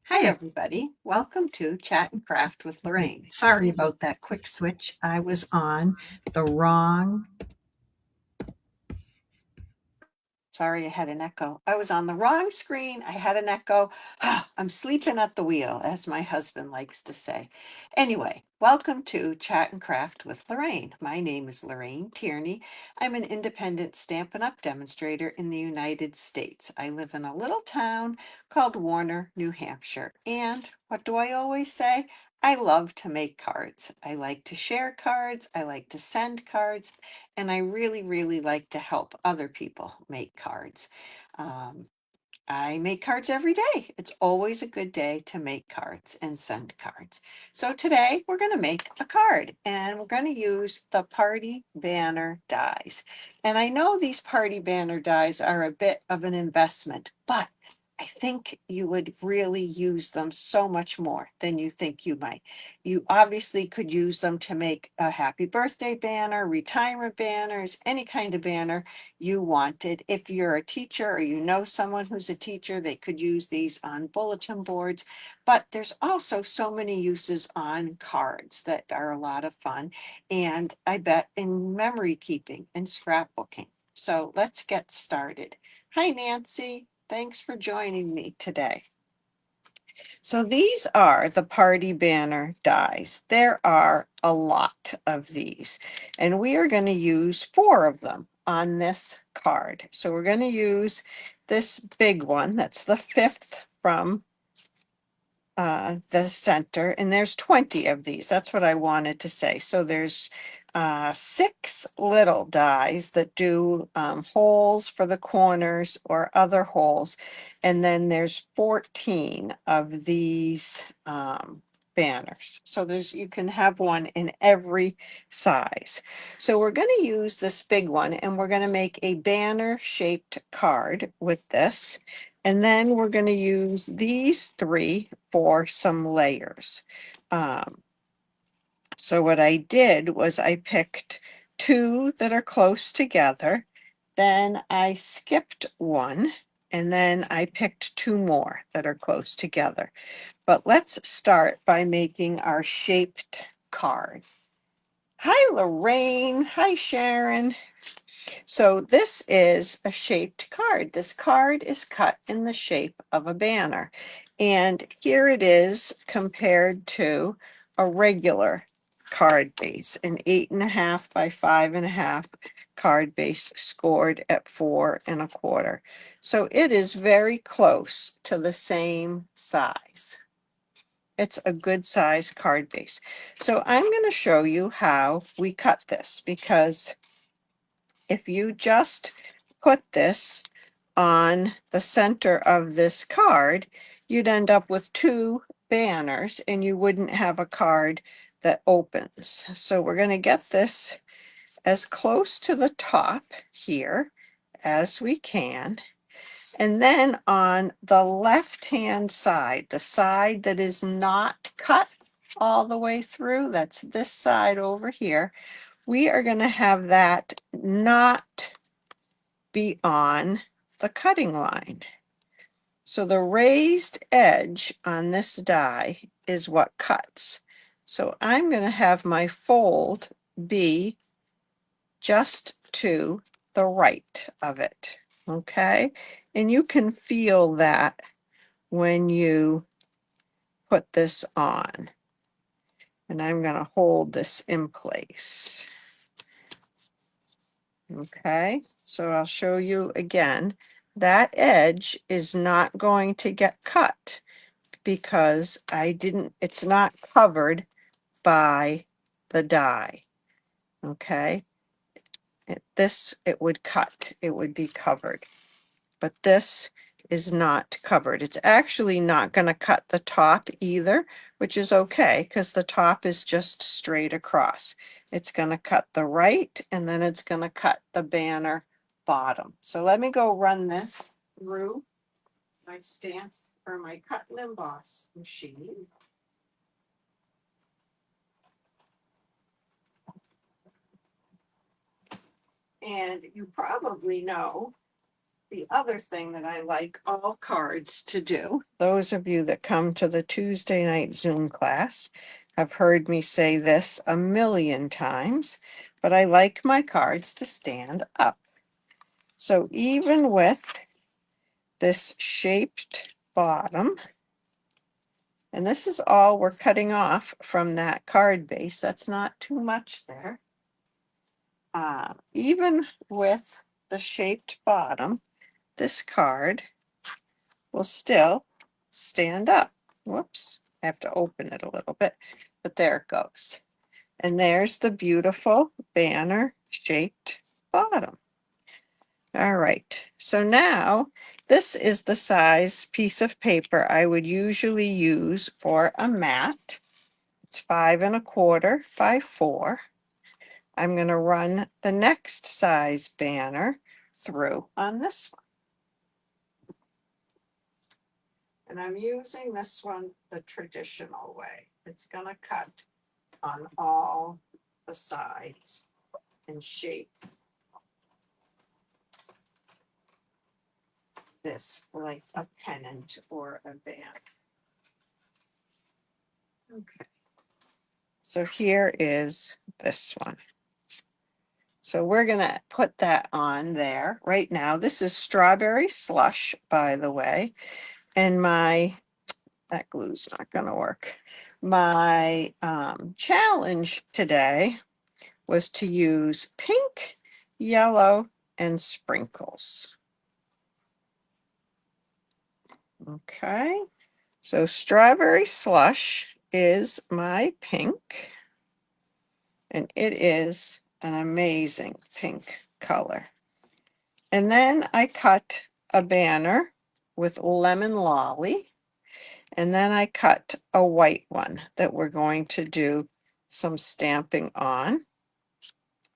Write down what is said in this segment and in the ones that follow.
Hi, everybody. Welcome to Chat and Craft with Lorraine. Sorry about that quick switch. I was on the wrong. Sorry, I had an echo. I was on the wrong screen. I had an echo. I'm sleeping at the wheel, as my husband likes to say. Anyway, welcome to Chat and Craft with Lorraine. My name is Lorraine Tierney. I'm an independent Stampin' Up! Demonstrator in the United States. I live in a little town called Warner, New Hampshire. And what do I always say? I love to make cards. I like to share cards. I like to send cards. And I really, really like to help other people make cards. Um, I make cards every day. It's always a good day to make cards and send cards. So today we're going to make a card and we're going to use the party banner dies. And I know these party banner dies are a bit of an investment, but I think you would really use them so much more than you think you might. You obviously could use them to make a happy birthday banner, retirement banners, any kind of banner you wanted. If you're a teacher or you know someone who's a teacher, they could use these on bulletin boards. But there's also so many uses on cards that are a lot of fun. And I bet in memory keeping and scrapbooking. So let's get started. Hi, Nancy. Thanks for joining me today. So these are the party banner dies. There are a lot of these, and we are going to use 4 of them on this card. So we're going to use this big one. That's the 5th from the center, and there's 20 of these. That's what I wanted to say. So there's 6 little dies that do holes for the corners or other holes, and then there's 14 of these banners. So you can have one in every size. So we're going to use this big one, and we're going to make a banner shaped card with this. And then we're going to use these 3 for some layers. So what I did was I picked 2 that are close together, then I skipped 1, and then I picked 2 more that are close together. But let's start by making our shaped card. Hi, Lorraine. Hi, Sharon. So this is a shaped card. This card is cut in the shape of a banner. And here it is compared to a regular card base, an 8.5 by 5.5 card base scored at 4.25. So it is very close to the same size. It's a good size card base. So I'm going to show you how we cut this, because if you just put this on the center of this card, you'd end up with 2 banners and you wouldn't have a card that opens. So we're going to get this as close to the top here as we can. And then on the left-hand side, the side that is not cut all the way through, that's this side over here, we are going to have that not be on the cutting line. So the raised edge on this die is what cuts. So I'm going to have my fold be just to the right of it. Okay? And you can feel that when you put this on. And I'm going to hold this in place. Okay, so I'll show you again. That edge is not going to get cut because it's not covered by the die. Okay, it would cut, it would be covered, but this is not covered. It's actually not going to cut the top either, which is okay because the top is just straight across. It's going to cut the right, and then it's going to cut the banner bottom. So let me go run this through my stamp or my cut and emboss machine. And you probably know the other thing that I like all cards to do, those of you that come to the Tuesday night Zoom class have heard me say this a million times, but I like my cards to stand up. So even with this shaped bottom, and this is all we're cutting off from that card base, that's not too much there. Even with the shaped bottom, this card will still stand up. Whoops, I have to open it a little bit, but there it goes. And there's the beautiful banner shaped bottom. All right, so now this is the size piece of paper I would usually use for a mat. It's 5 1/4 by 4. I'm going to run the next size banner through on this one. And I'm using this one the traditional way. It's going to cut on all the sides and shape this like a pennant or a band. Okay. So here is this one. So we're going to put that on there right now. This is strawberry slush, by the way. And that glue's not going to work. My challenge today was to use pink, yellow, and sprinkles. Okay, so strawberry slush is my pink, and it is an amazing pink color. And then I cut a banner with lemon lolly, and then I cut a white one that we're going to do some stamping on.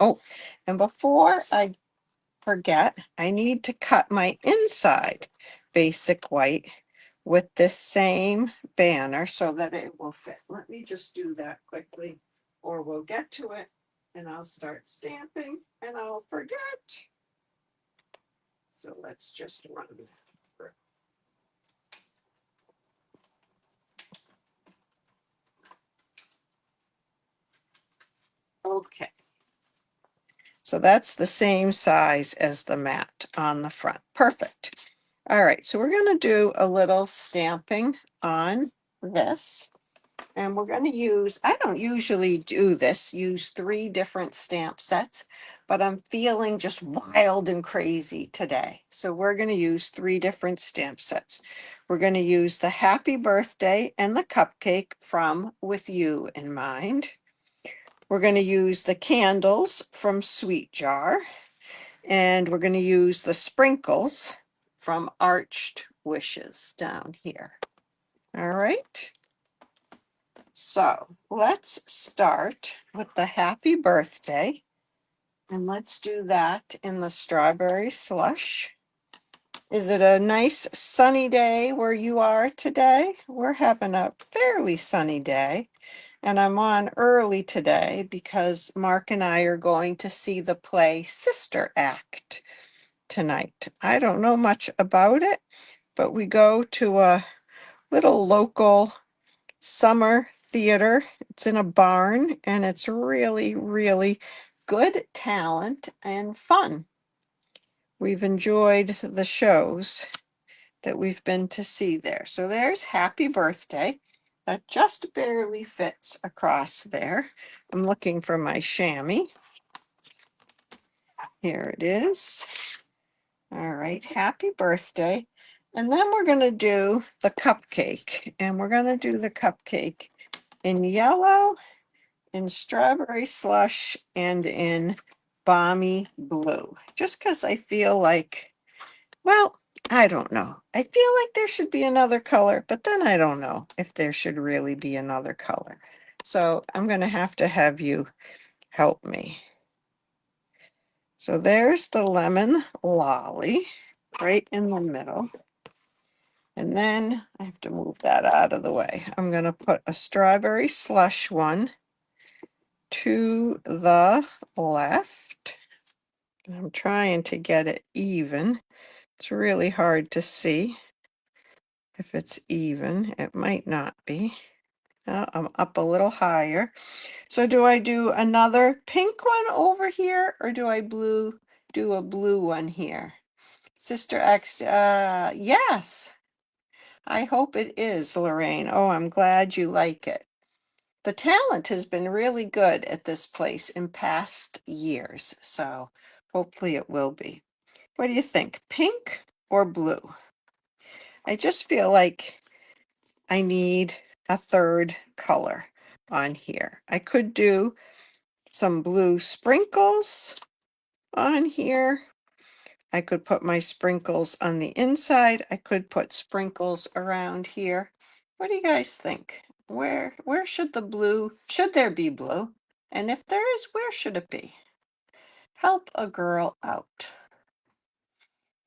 Oh, and before I forget, I need to cut my inside basic white with this same banner so that it will fit. Let me just do that quickly, or we'll get to it and I'll start stamping and I'll forget. So let's just run that through. Okay. So that's the same size as the mat on the front. Perfect. All right, so we're going to do a little stamping on this. And we're going to use, I don't usually do this, use 3 different stamp sets, but I'm feeling just wild and crazy today. So we're going to use 3 different stamp sets. We're going to use the happy birthday and the cupcake from With You in Mind. We're going to use the candles from Sweet Jar. And we're going to use the sprinkles from Arched Wishes down here. All right. So let's start with the happy birthday. And let's do that in the strawberry slush. Is it a nice sunny day where you are today? We're having a fairly sunny day. And I'm on early today because Mark and I are going to see the play Sister Act tonight. I don't know much about it, but we go to a little local summer theater. It's in a barn and it's really, really good talent and fun. We've enjoyed the shows that we've been to see there. So there's Happy Birthday. That just barely fits across there. I'm looking for my chamois. Here it is. All right, happy birthday. And then we're going to do the cupcake. And we're going to do the cupcake in yellow, in strawberry slush, and in balmy blue. Just because I feel like, well, I don't know. I feel like there should be another color, but then I don't know if there should really be another color. So I'm going to have you help me. So there's the lemon lolly right in the middle. And then I have to move that out of the way. I'm going to put a strawberry slush one to the left. I'm trying to get it even It's really hard to see if it's even. It might not be. I'm up a little higher. So do I do another pink one over here, or do I do a blue one here? Sister X, yes. I hope it is, Lorraine. Oh, I'm glad you like it. The talent has been really good at this place in past years, so hopefully it will be. What do you think, pink or blue? I just feel like I need a third color on here. I could do some blue sprinkles on here. I could put my sprinkles on the inside. I could put sprinkles around here. What do you guys think? Where should should there be blue? And if there is, where should it be? Help a girl out.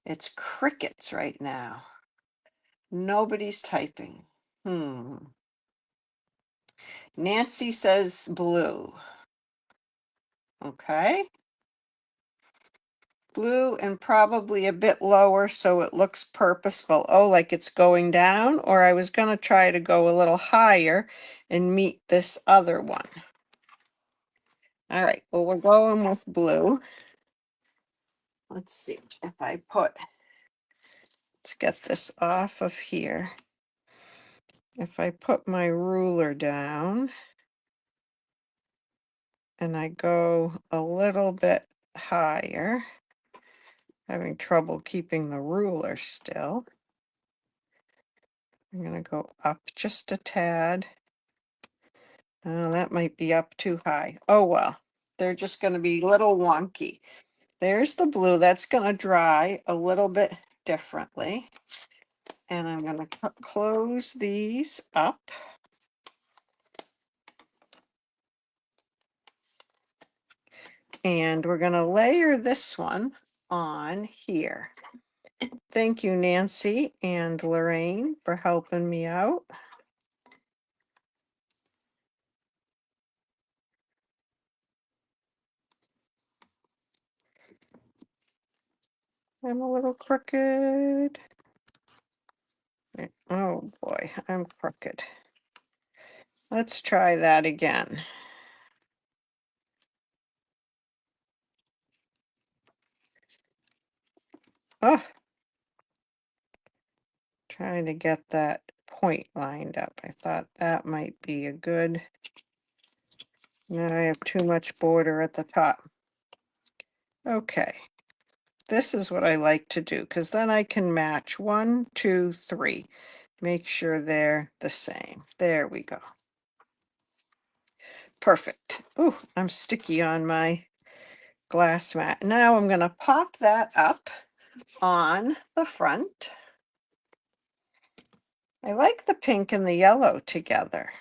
It's crickets right now. Nobody's typing. Nancy says blue. Okay. Blue and probably a bit lower so it looks purposeful. Oh, like it's going down? Or I was going to try to go a little higher and meet this other one. All right, well, we're going with blue. Let's see if I let's get this off of here. If I put my ruler down and I go a little bit higher, having trouble keeping the ruler still. I'm going to go up just a tad. Oh, that might be up too high. Oh, well, they're just going to be a little wonky. There's the blue. That's going to dry a little bit differently. And I'm going to close these up. And we're going to layer this one on here. Thank you, Nancy and Lorraine, for helping me out. I'm a little crooked. Oh boy, I'm crooked. Let's try that again. Oh, trying to get that point lined up. I thought that might be a good. Now I have too much border at the top. Okay. This is what I like to do, because then I can match 1, 2, 3. Make sure they're the same. There we go. Perfect. Ooh, I'm sticky on my glass mat. Now I'm going to pop that up on the front. I like the pink and the yellow together.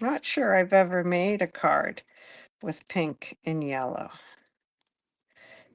Not sure I've ever made a card with pink and yellow.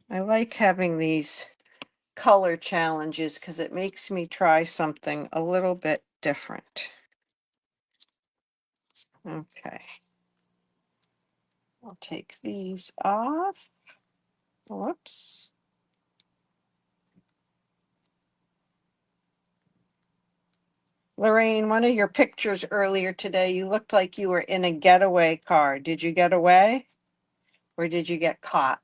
I like having these color challenges because it makes me try something a little bit different. Okay. I'll take these off. Whoops. Lorraine, one of your pictures earlier today, you looked like you were in a getaway car. Did you get away or did you get caught?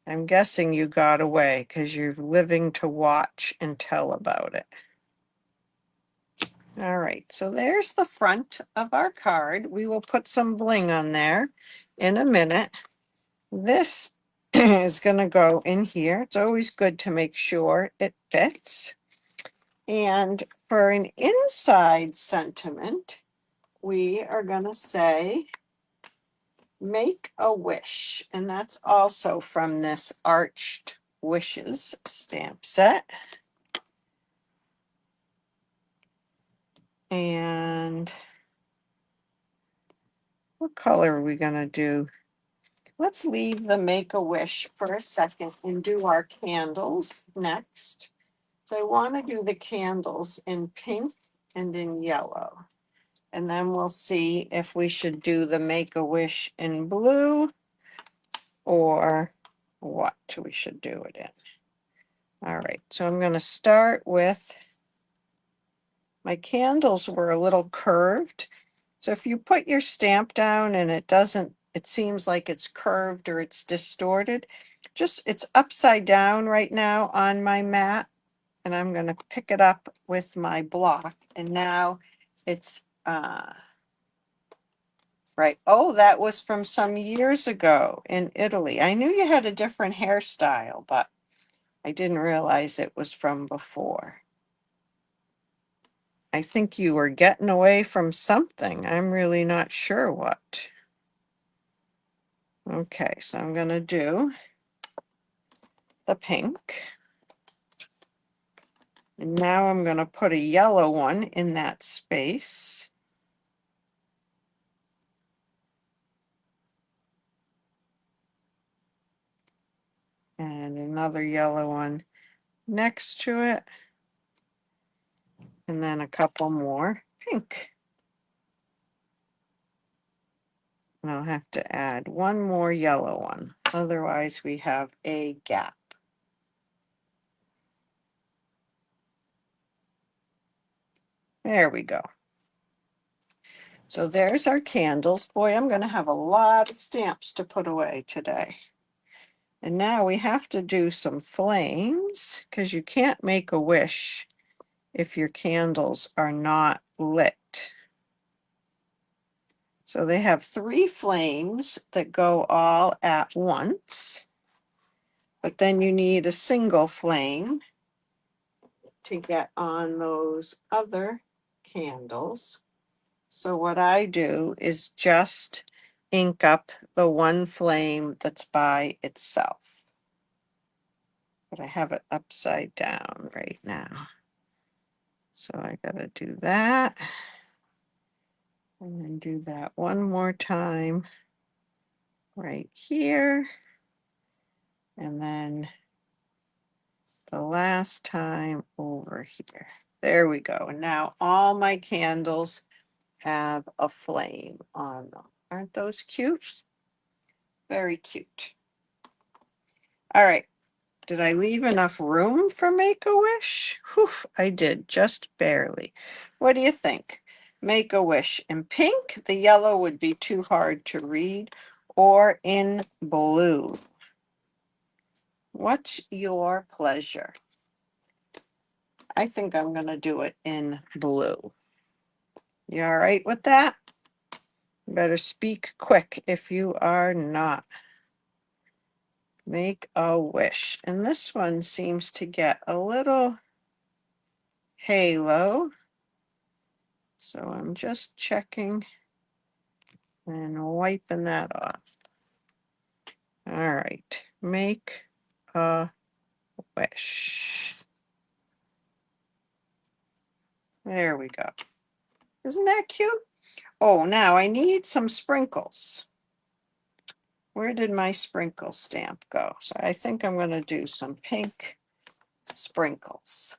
I'm guessing you got away because you're living to watch and tell about it. All right, so there's the front of our card. We will put some bling on there in a minute. This is going to go in here. It's always good to make sure it fits. And for an inside sentiment, we are going to say, make a wish. And that's also from this Arched Wishes stamp set. And what color are we going to do? Let's leave the make a wish for a second and do our candles next. So I want to do the candles in pink and in yellow. And then we'll see if we should do the make a wish in blue or what we should do it in. All right, so I'm going to start with, my candles were a little curved. So if you put your stamp down and it doesn't, it seems like it's curved or it's distorted, just it's upside down right now on my mat. And I'm going to pick it up with my block. And now it's right. Oh, that was from some years ago in Italy. I knew you had a different hairstyle, but I didn't realize it was from before. I think you were getting away from something. I'm really not sure what. Okay, so I'm going to do the pink. And now I'm going to put a yellow one in that space. And another yellow one next to it. And then a couple more pink. And I'll have to add one more yellow one. Otherwise, we have a gap. There we go. So there's our candles. Boy, I'm going to have a lot of stamps to put away today. And now we have to do some flames because you can't make a wish if your candles are not lit. So they have 3 flames that go all at once, but then you need a single flame to get on those other candles. So what I do is just ink up the one flame that's by itself. But I have it upside down right now. So I gotta do that. And then do that one more time right here. And then the last time over here. There we go. And now all my candles have a flame on them. Aren't those cute? Very cute. All right. Did I leave enough room for Make-A-Wish? Whew, I did, just barely. What do you think? Make-A-Wish in pink, the yellow would be too hard to read, or in blue? What's your pleasure? I think I'm going to do it in blue. You all right with that? Better speak quick if you are not. Make-A-Wish. And this one seems to get a little halo. So I'm just checking and wiping that off. All right. Make-A-Wish. There we go. Isn't that cute? Oh, now I need some sprinkles. Where did my sprinkle stamp go? So I think I'm going to do some pink sprinkles.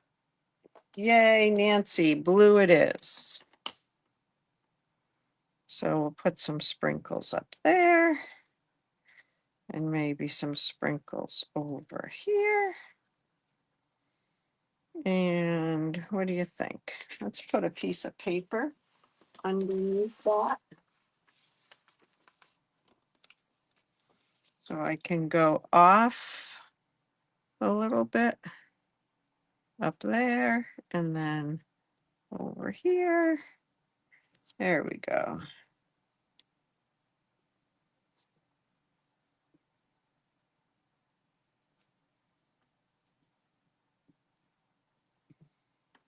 Yay, Nancy, blue it is. So we'll put some sprinkles up there. And maybe some sprinkles over here. And what do you think? Let's put a piece of paper underneath that. So I can go off a little bit up there and then over here. There we go.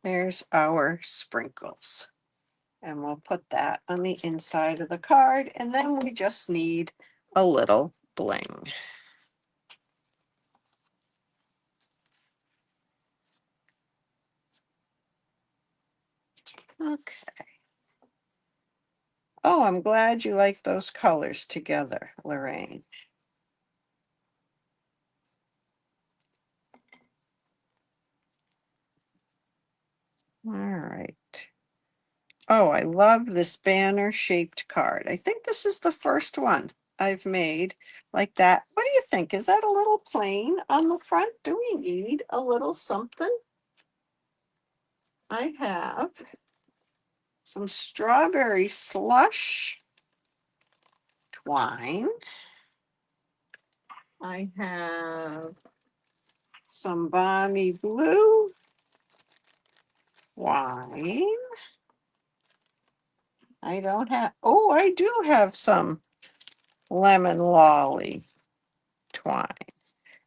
There's our sprinkles. And we'll put that on the inside of the card. And then we just need a little bling. Okay. Oh, I'm glad you like those colors together, Lorraine. All right. Oh, I love this banner shaped card. I think this is the first one I've made like that. What do you think? Is that a little plain on the front? Do we need a little something? I have some strawberry slush twine. I have some balmy blue wine. I don't have, oh, I do have some lemon lolly twine.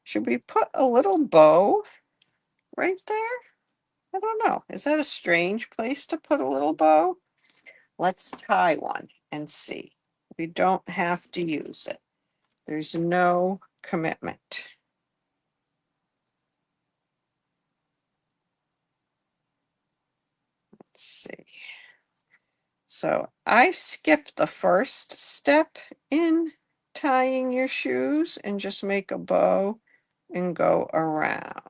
Should we put a little bow right there? I don't know. Is that a strange place to put a little bow? Let's tie one and see. We don't have to use it. There's no commitment. Let's see. So I skipped the first step in tying your shoes and just make a bow and go around.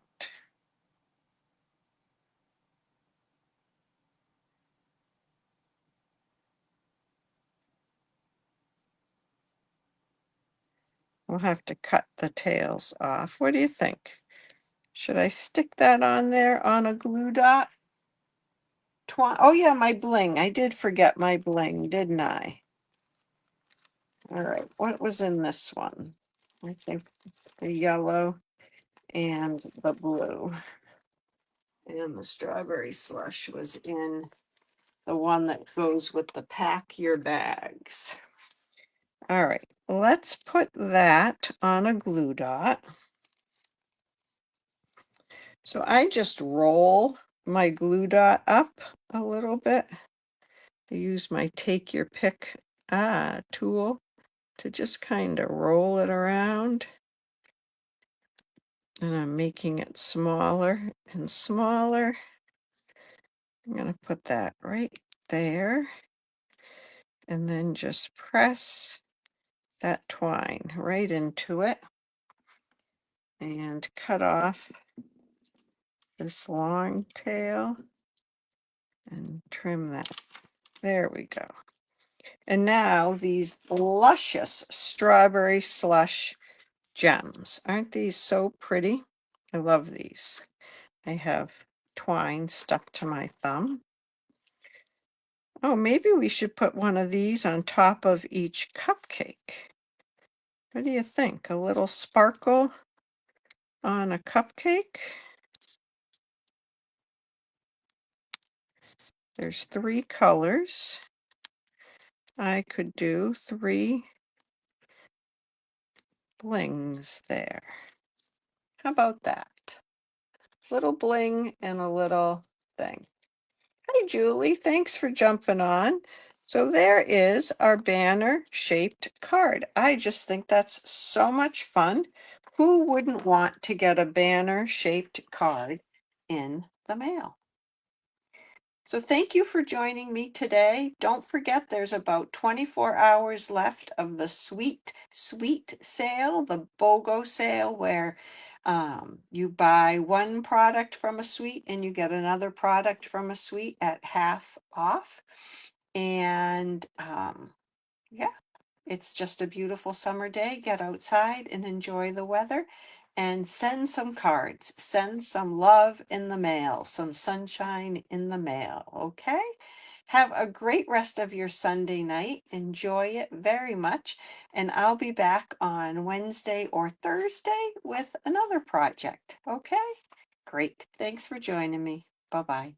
We'll have to cut the tails off. What do you think? Should I stick that on there on a glue dot? Oh yeah, my bling. I did forget my bling, didn't I? All right, what was in this one? I think the yellow and the blue. And the strawberry slush was in the one that goes with the pack your bags. All right, let's put that on a glue dot. So I just roll my glue dot up a little bit. I use my take your pick tool to just kind of roll it around. And I'm making it smaller and smaller. I'm going to put that right there. And then just press that twine right into it. And cut off this long tail. And trim that. There we go. And now these luscious strawberry slush gems. Aren't these so pretty? I love these. I have twine stuck to my thumb. Oh, maybe we should put one of these on top of each cupcake. What do you think? A little sparkle on a cupcake? There's 3 colors. I could do 3 blings there. How about that? Little bling and a little thing. Hi, Julie. Thanks for jumping on. So there is our banner shaped card. I just think that's so much fun. Who wouldn't want to get a banner shaped card in the mail? So thank you for joining me today. Don't forget there's about 24 hours left of the sweet sale, the BOGO sale, where you buy one product from a suite and you get another product from a suite at half off. And yeah, it's just a beautiful summer day. Get outside and enjoy the weather and send some cards. Send some love in the mail, some sunshine in the mail. Okay? Have a great rest of your Sunday night. Enjoy it very much. And I'll be back on Wednesday or Thursday with another project. Okay? Great. Thanks for joining me. Bye bye.